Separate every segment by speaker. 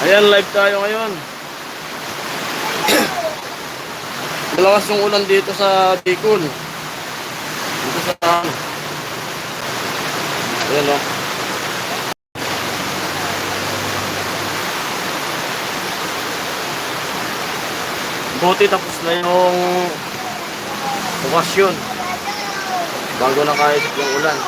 Speaker 1: Ayan, live tayo ngayon. Malakas yung ulan dito sa Bicol. Dito sa ayan o. Buti tapos na yung okasyon bago na kaisip yung ulan.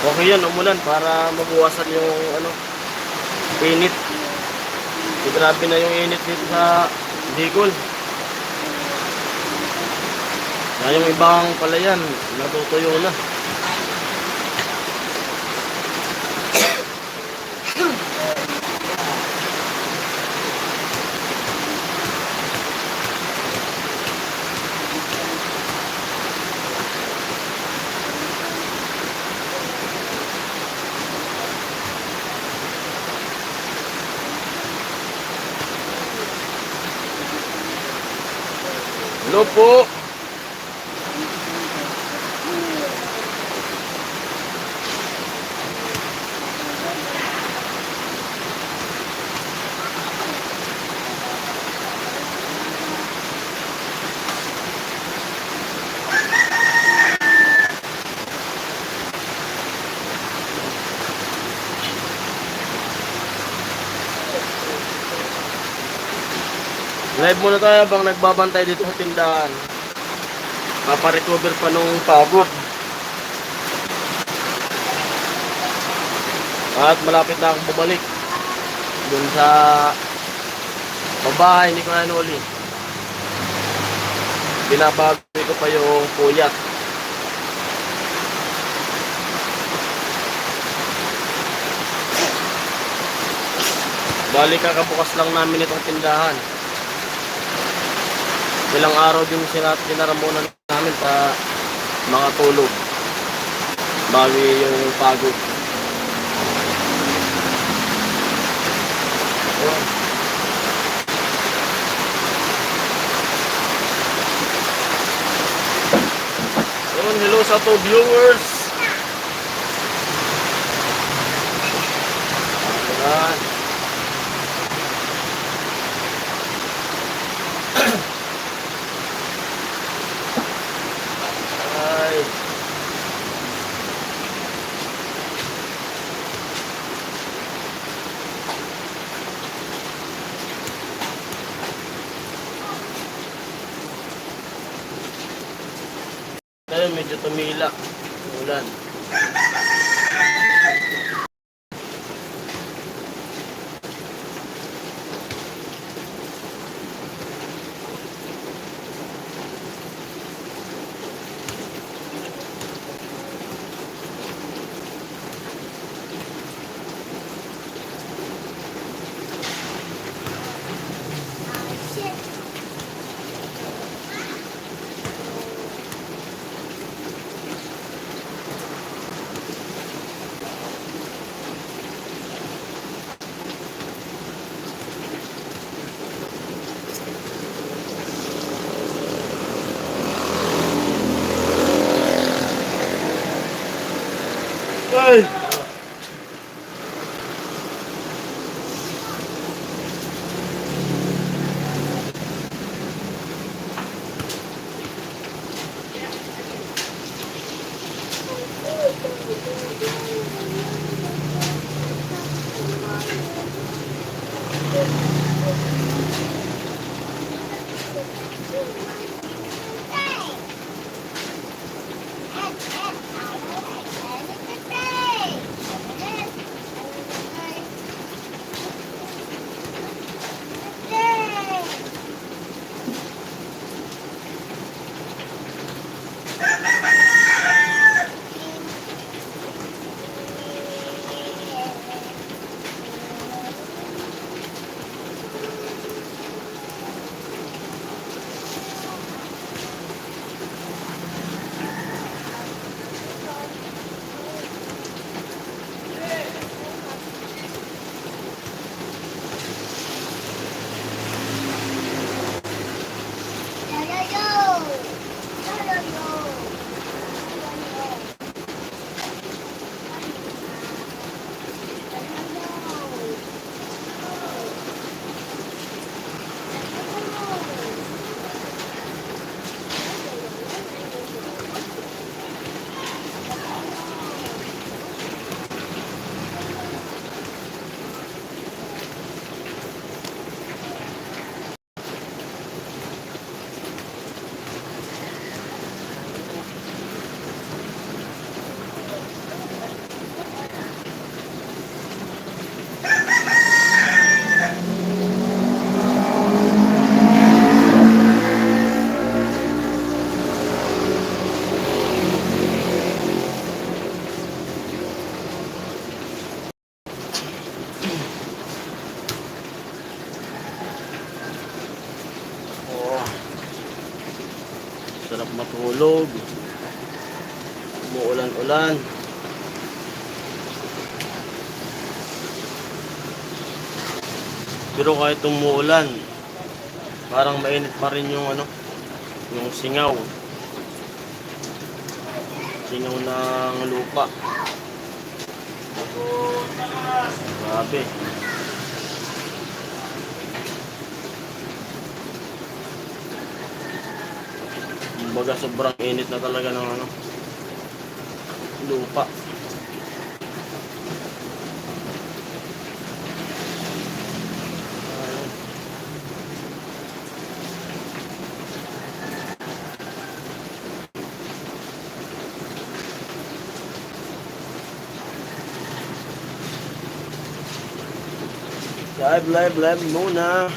Speaker 1: Okay yan, umulan para mabuwasan yung init. Grabe na yung init dito sa Bicol. Na yung ibang palayan, natutuyo na. Hello po. Live muna tayo habang nagbabantay dito sa tindahan. Paparecover pa nung pagod. At malapit na akong bumalik dun sa babahay ni Kuya Noli. Binabagoy ko pa yung puyat. Balik kakabukas lang namin itong tindahan. Ilang araw din sinaramunan namin pa mga tulog bago yung pagod. Hello sa to viewers. Ayan. Ngayon medyo tumila yung ulan. Sarap matulog. Umuulan-ulan. Pero kahit umuulan, parang mainit pa rin yung ano, yung singaw. Singaw ng lupa. Grabe. Kumbaga sobrang init na talaga ng ano, lupa. Live muna.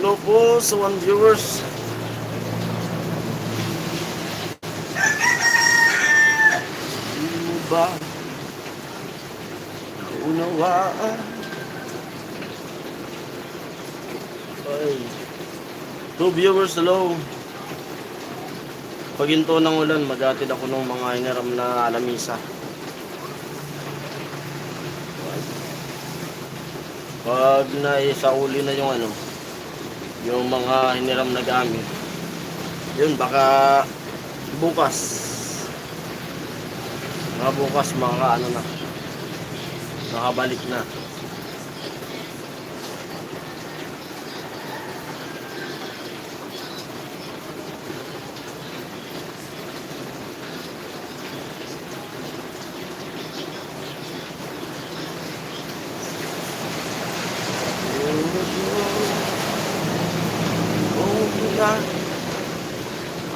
Speaker 1: Hello po sa 1 viewers. Hindi mo ba naunawaan? Ay, 2 viewers, hello. Pag hinto ng ulan, maghatid ako ng mga hiniram na alamisa. Pag naisauli na yung ano, yung mga hiniram na gamit, yun baka bukas, mga ano na, nakabalik na.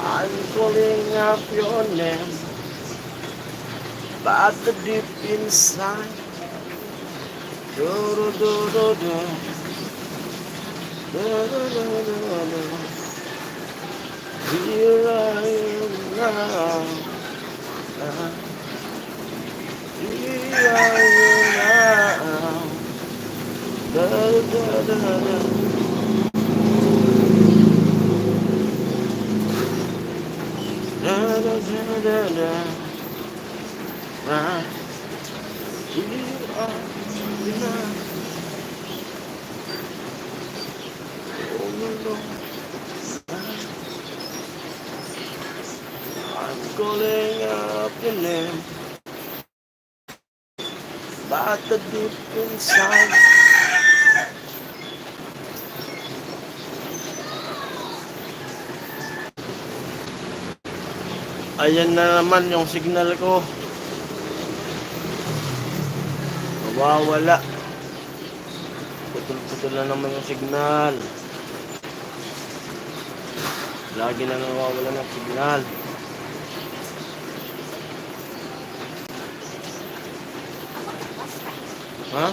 Speaker 1: I'm calling up your name, but the deep inside, do do do do do, do do do do do. Here I am now, here I am now, da da da da. I'm calling up your name, but the deep inside, ayan na naman yung signal ko. Nawawala. Putol-putol na naman yung signal. Lagi na nawawala ng signal. Ha?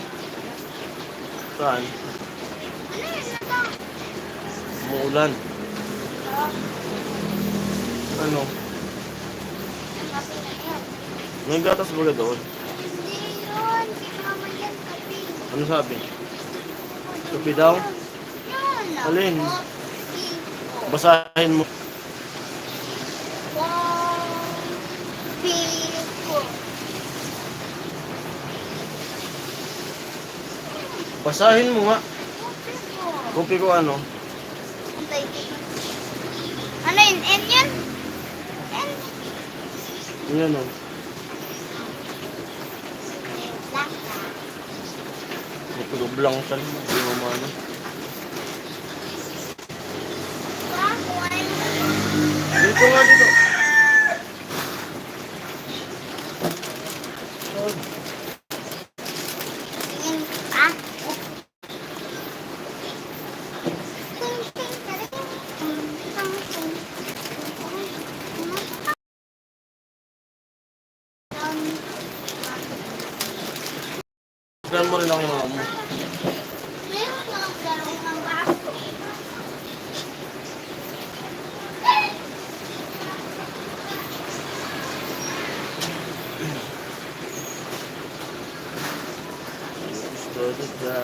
Speaker 1: Saan? Umuulan. Ano? May gatas ba doon?
Speaker 2: Hindi yun. Mama yan, kape.
Speaker 1: Ano sabi? Kape daw?
Speaker 2: Yun.
Speaker 1: Alin?
Speaker 2: Coffee.
Speaker 1: Basahin mo.
Speaker 2: Coffee ko.
Speaker 1: Basahin mo nga.
Speaker 2: Coffee ko.
Speaker 1: Kopi ko ano?
Speaker 2: Antay dito. Ano yun? N yun? N?
Speaker 1: Yan o.
Speaker 2: Laka.
Speaker 1: Matulog lang siya. Hindi mo maano. Dito nga dito.
Speaker 2: Tingin pa.
Speaker 1: Tignan mo rin ako yung mga mo.
Speaker 2: Meron lang dalawang ng baso.
Speaker 1: Gusto dito.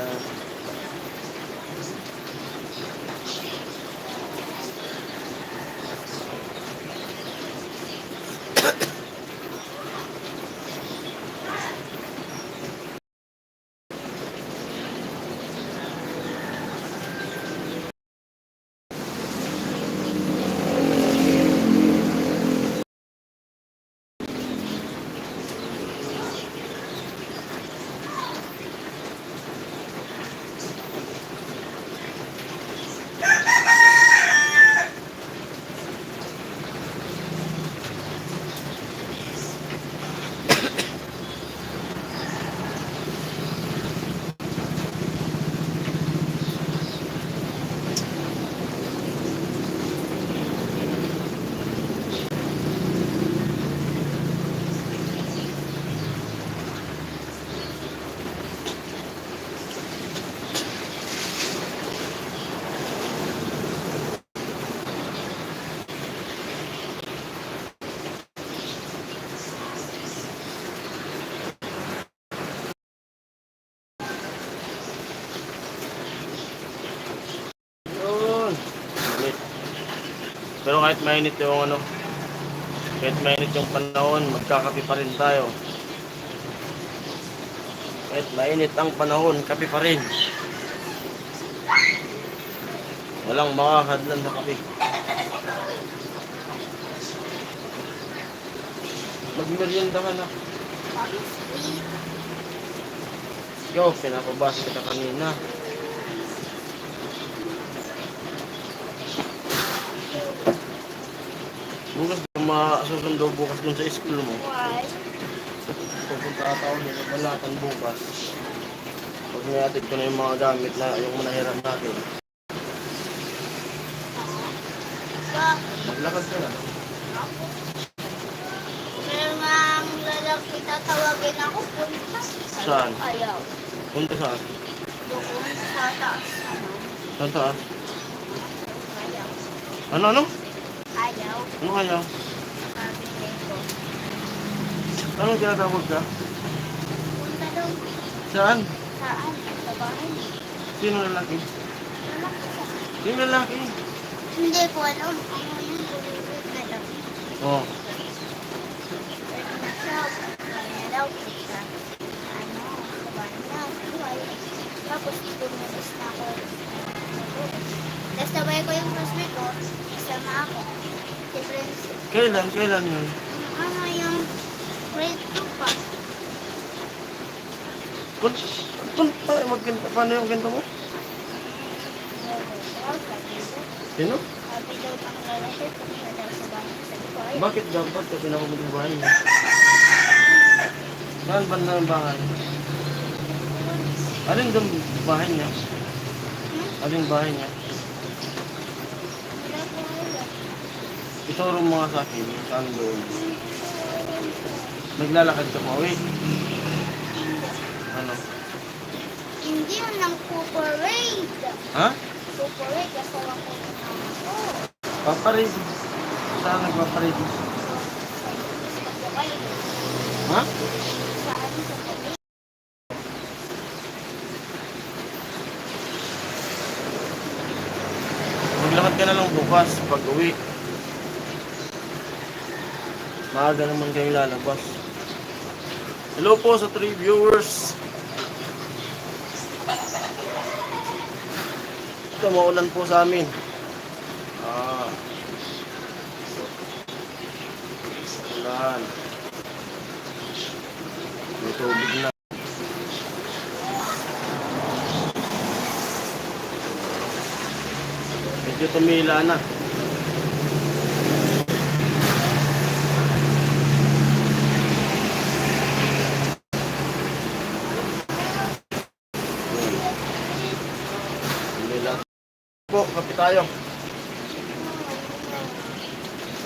Speaker 1: Yun. Mainit. Pero kahit mainit yung ano, kahit mainit yung panahon, magkakape pa rin tayo. Kahit mainit ang panahon, kape pa rin. Walang makakadlan sa kape. Magmerienda ka na.
Speaker 2: Sweet.
Speaker 1: Yo, pinapabasa kita kanina. Bukas masusundo bukas dun sa school mo.
Speaker 2: Why?
Speaker 1: Pupunta ata ako dito balatan bukas. Pag niatid ko na yung mga gamit na yung manahiram natin. Maglakad ka na.
Speaker 2: Pero nga ang lalaki tatawagin ako, punta.
Speaker 1: Saan?
Speaker 2: Ayaw.
Speaker 1: Punta saan?
Speaker 2: Doon sa taas.
Speaker 1: Saan taas?
Speaker 2: Ayaw.
Speaker 1: Ano?
Speaker 2: Ayaw.
Speaker 1: Ano kaya?
Speaker 2: Sabi ko.
Speaker 1: Anong tinatawag ka?
Speaker 2: Punta daw.
Speaker 1: Saan?
Speaker 2: Saan? Sa bahay.
Speaker 1: Sino lalaki?
Speaker 2: Lalaki siya.
Speaker 1: Sino lalaki?
Speaker 2: Hindi ko alam. Ano yun? Kulubit na lang.
Speaker 1: Oh.
Speaker 2: Kaya daw kita. Ano? Sa bahay na. Buhay. Tapos pumilis na ako. Tapos sabay ko yung classmate ko. Kasama ako. Si Prince.
Speaker 1: Kailan yun?
Speaker 2: Ano yung grade 2 pa.
Speaker 1: Paano yung ganito mo? Sino?
Speaker 2: Sabi daw pang lalaki kung siya daw sa bahay. Sabi ko, ay,
Speaker 1: Bakit dapat kasi nakamit yung bahay mo? Saan banda ng bahay? Alin doon bahay niya? Alin bahay niya?
Speaker 2: Wala po wala.
Speaker 1: Ituro mo nga sa akin, saan doon? Naglalakad ka pa, wait. Ano?
Speaker 2: Hindi yun ng cooperate.
Speaker 1: Ha?
Speaker 2: Cooperate, asawa ko ng mama ko.
Speaker 1: Paparade. Saan nagpaparade?
Speaker 2: Pagkabay.
Speaker 1: Ha?
Speaker 2: Saan sa gabi?
Speaker 1: Maglakad ka na lang bukas pag uwi. Maaga naman kayo lalabas. Hello po sa 3 viewers. Ito, maulan po sa amin. Ulan. May tubig na. Medyo tumila na. Tumila. Po, kape tayo.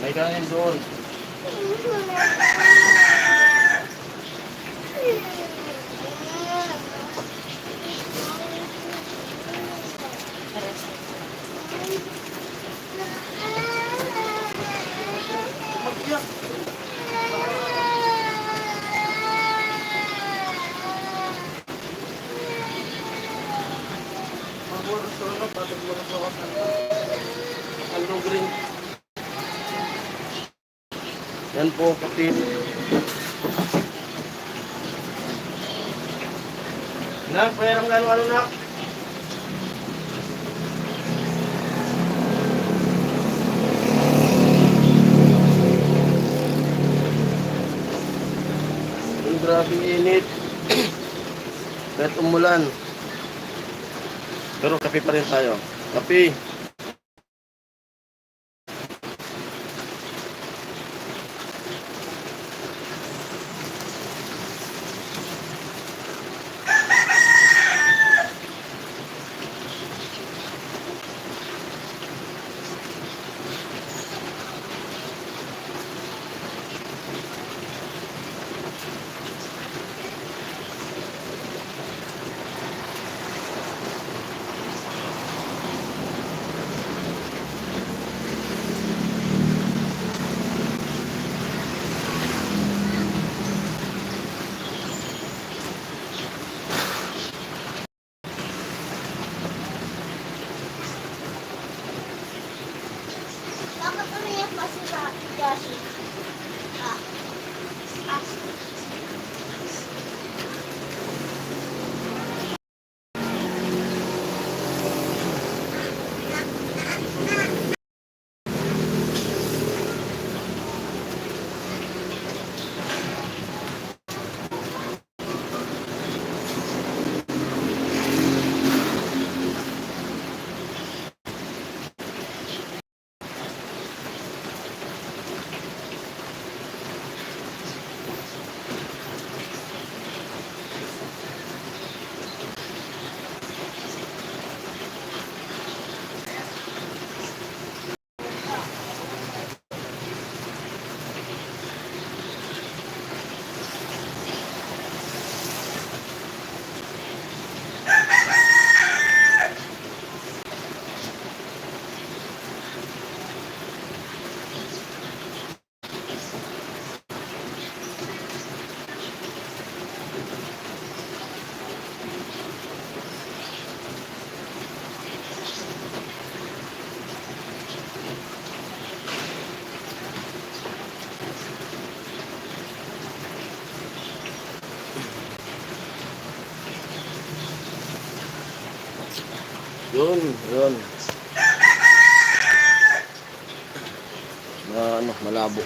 Speaker 1: May kanin doon. Mag-iyak. Maburos ko na, patag mo na sa wasan. Aldo green. Yan po, kape. Nak, pairam ka ano nak? Ang grabe init. Kahit umulan. Pero kape pa rin tayo. Kape.
Speaker 2: Bakit umiyak pa si Josie? Ah. Ah. Yun. Malabo.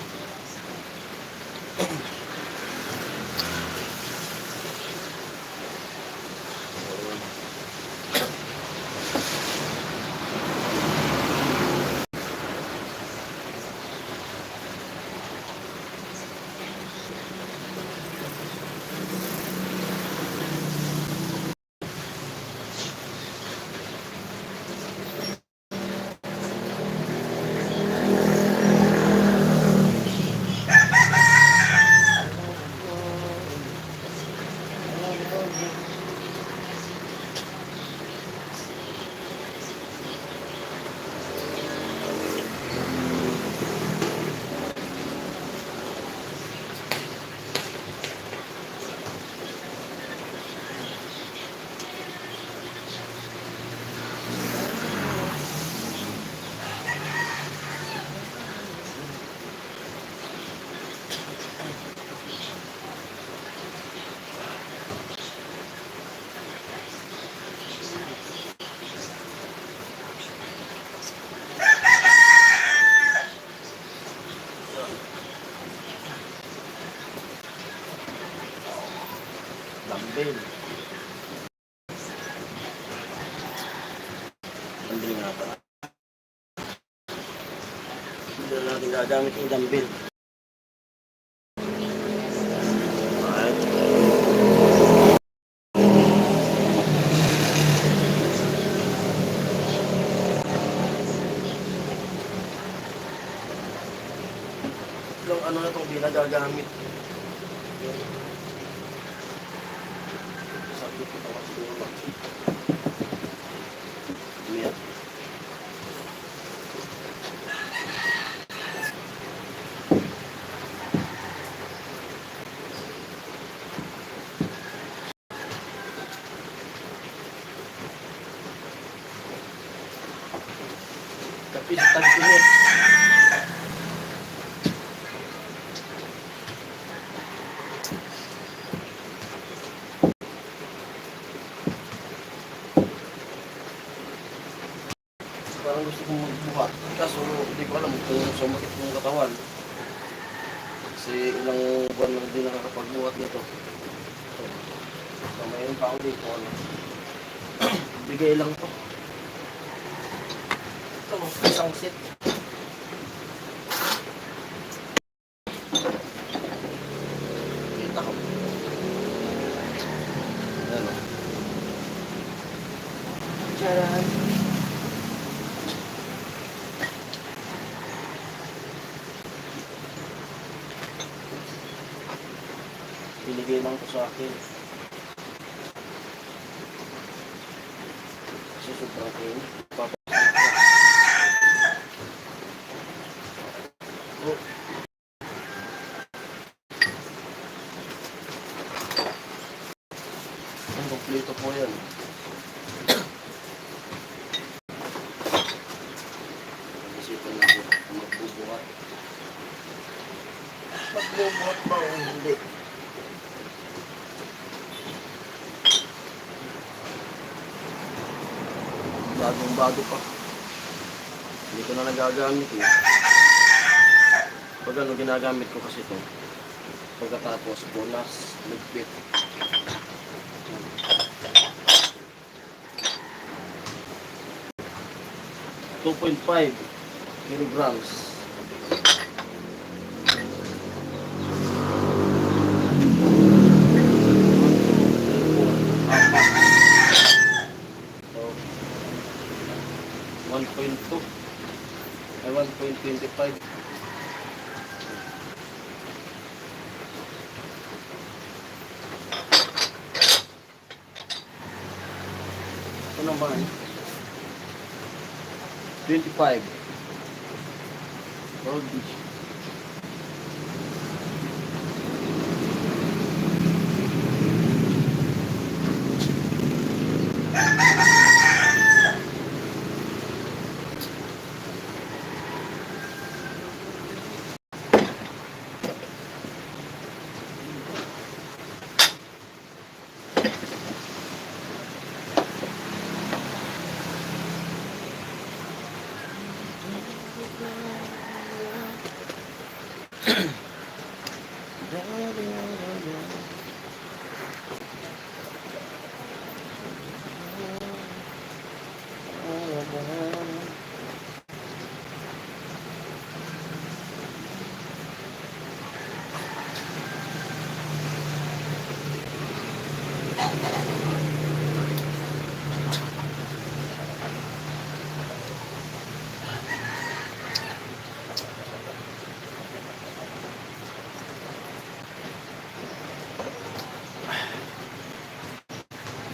Speaker 1: dumbbell. Dumbbell nga pala. Hindi na natin gagamit yung dumbbell. Alright. Yung ano na itong di nagagamit. Sakit ito kasi yung umiyak. Kapit sa tag-init. Parang gusto kong magbuhat. Kaso hindi ko alam kung sumakit yung katawan. Kasi ilang buwan na hindi nakakapagbuhat nito. So mayroon pa ako dito. Ano. Bigay lang to. Ito, isang set. Kita ko. Ano? Tcharan! Binigay lang ko sa akin. Kasi sobrang kain. Oh. Ang kompleto po yan. Isipan natin kung magbubuhat. Magbubuhat ba o hindi? Bagong-bago pa. Hindi ko na nagagamit eh. Pag ano ginagamit ko kasi ito. Pagkatapos bonus, ligpit. $2.5 kilograms. So, 1.2 ay 1.25. Ito naman 25 Road Beach.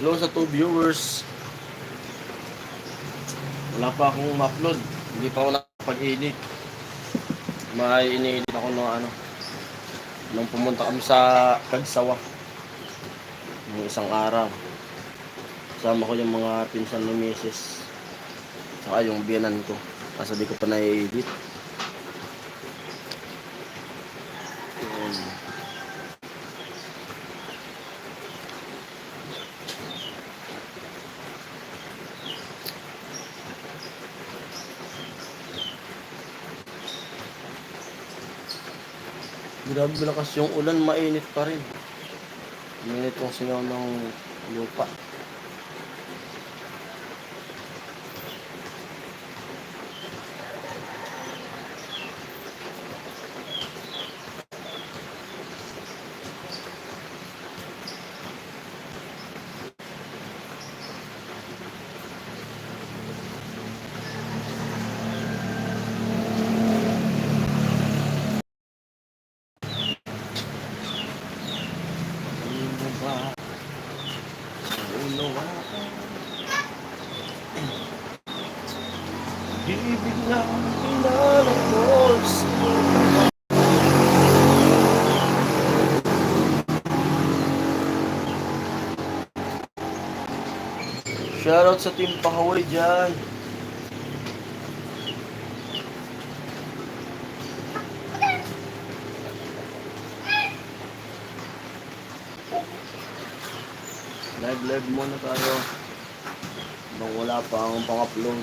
Speaker 1: Hello sa 2 viewers. Wala pa akong ma-upload. Hindi pa ako nakapag-edit. May ini-edit ako ng ano. Nung pumunta kami sa Kagsawa. Yung isang araw. Kasama ko yung mga pinsan ni Mrs. Saka yung biyanan ko. Kaso di ko pa na-edit. Grabe lakas yung ulan, mainit pa rin. Minit yung singaw ng lupa. Ano ba? Ulo ba? Di biglang pinalagos. Shoutout sa Team Pahawi dyan. Live muna tayo. Nung wala pa akong pang-upload.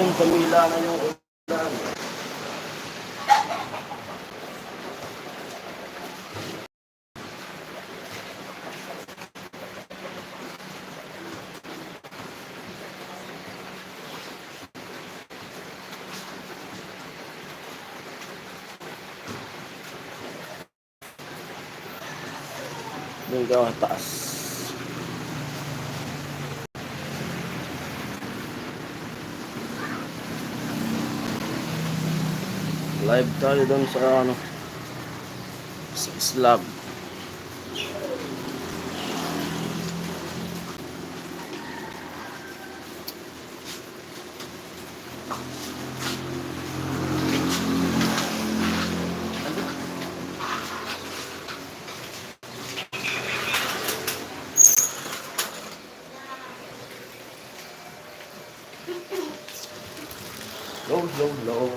Speaker 1: Ayun, kamila na yung ulan. Doon ka taas. Live tayo doon sa ano, sa slab. Low.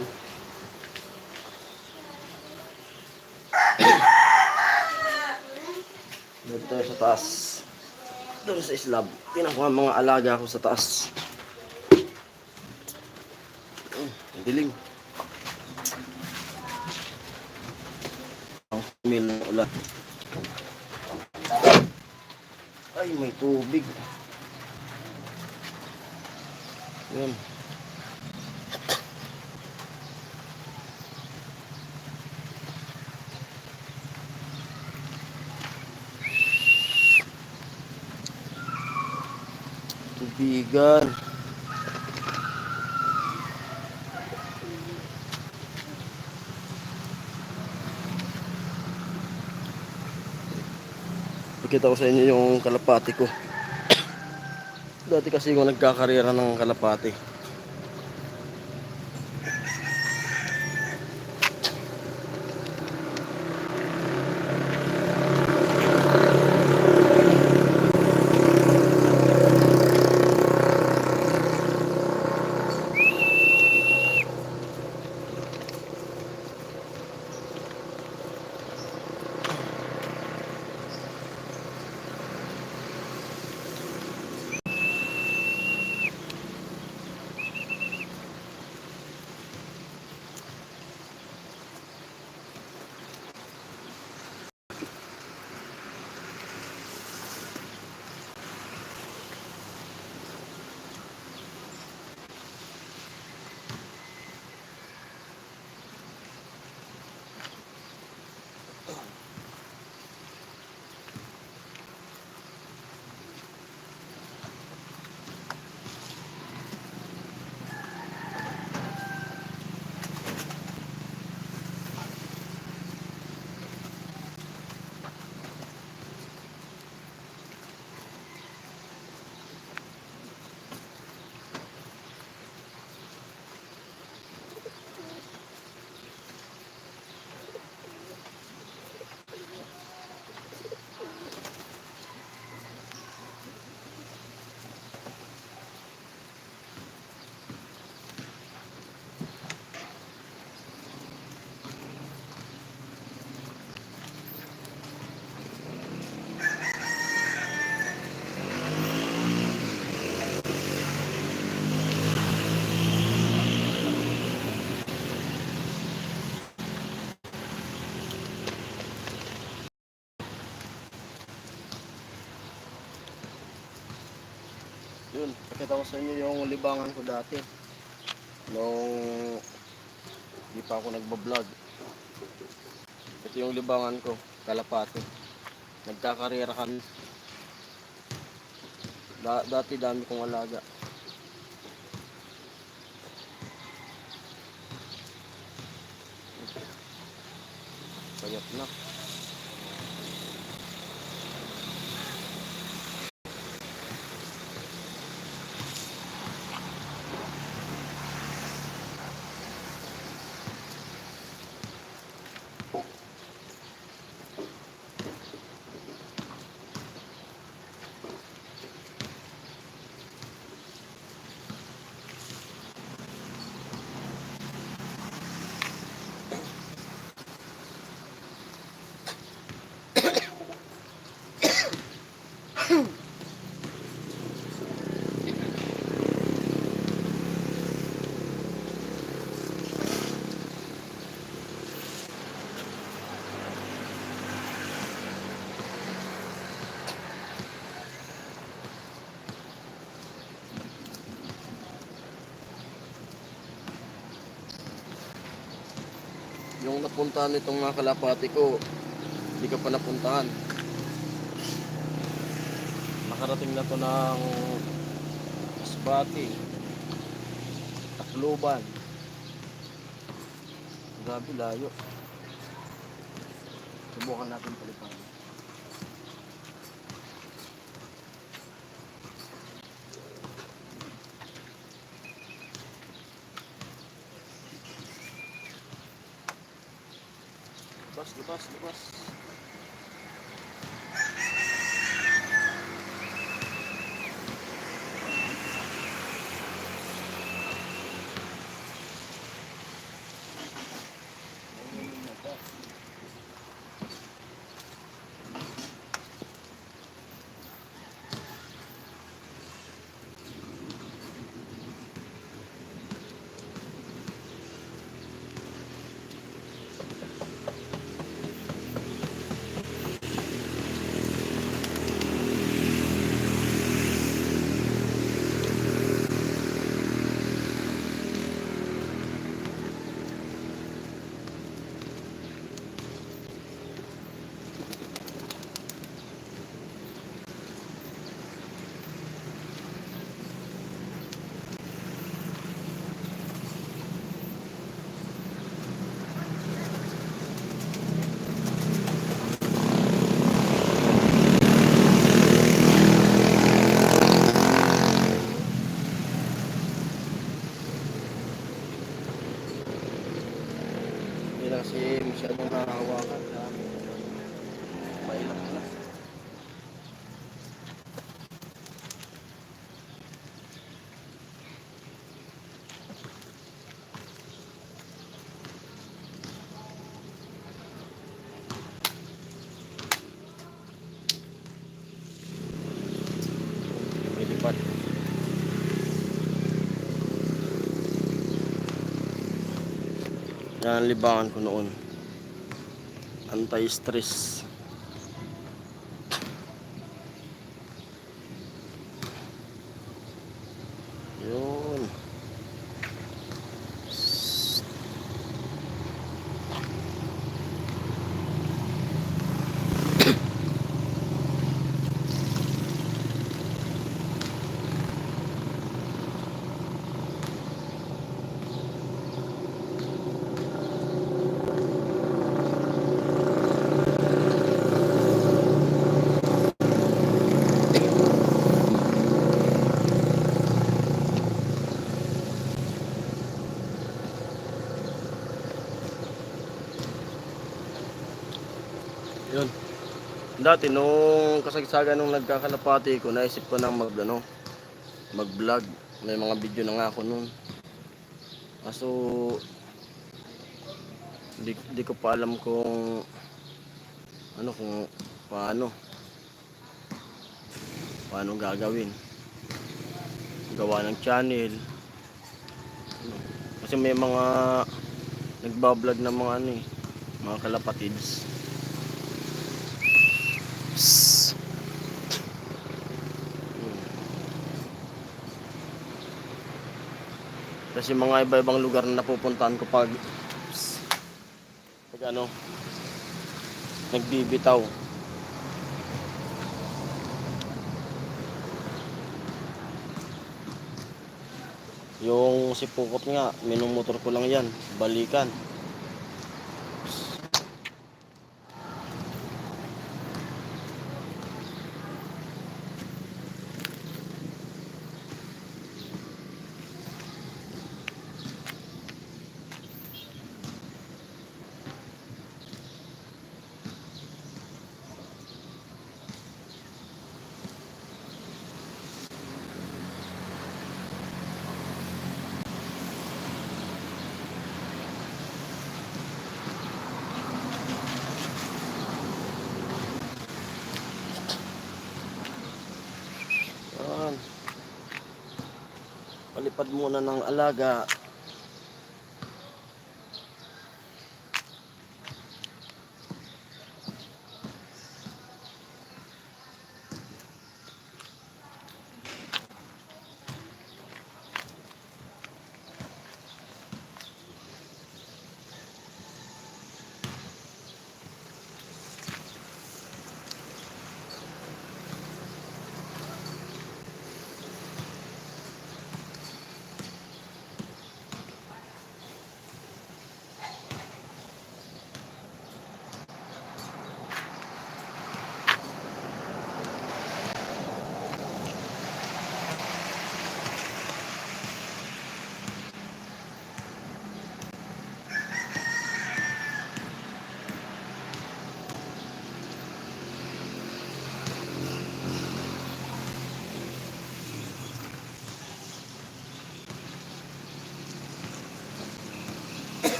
Speaker 1: Dito tayo sa taas. Doon sa slab. Pinakuha mga alaga ko sa taas. Ang dilim. Mil ng ulan. Ay, may tubig. Yun. Tubigan. Pakita ko sa inyo yung kalapati ko. Dati kasi ako nagkakarera ng kalapati. Yun, pakita ko sa inyo yung libangan ko dati. Nung di pa ako nagbablog. Ito yung libangan ko, kalapati. Nagkakarera kami. Dati dami kong alaga. Payat na. Yung napuntahan nitong mga kalapati ko, hindi ka pa napuntahan. Nakarating na to ng Masbate, Tacloban. Grabe layo. Subukan natin palitan. Libas. masyadong nahahawakan sa amin. Mailap na. Lumilipad. Yan ang libangan ko noon. Anti-stress. Yun. Yun. Dati nung kasagsagan nung nagkakalapati ko, naisip ko nang mag-vlog. May mga video na nga ako noon. Kaso di ko pa alam kung kung paano gagawin. Gawa ng channel. Kasi may mga nagba-vlog na mga kalapatids. Kasi mga iba-ibang lugar na napupuntahan ko pag nagbibitaw. Yung si Pukot nga, minumotor ko lang yan, balikan. Yan. Palipad muna ng alaga.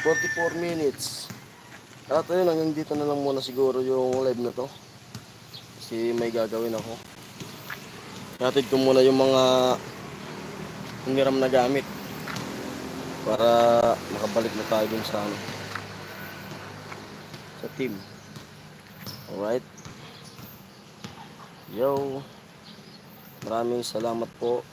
Speaker 1: 44 minutes. At ayun, hanggang dito na lang muna siguro yung live na to. Kasi may gagawin ako. Hatid ko muna yung mga hiniram na gamit para makabalik na tayo dun sa sa team. Alright. Yo. Maraming salamat po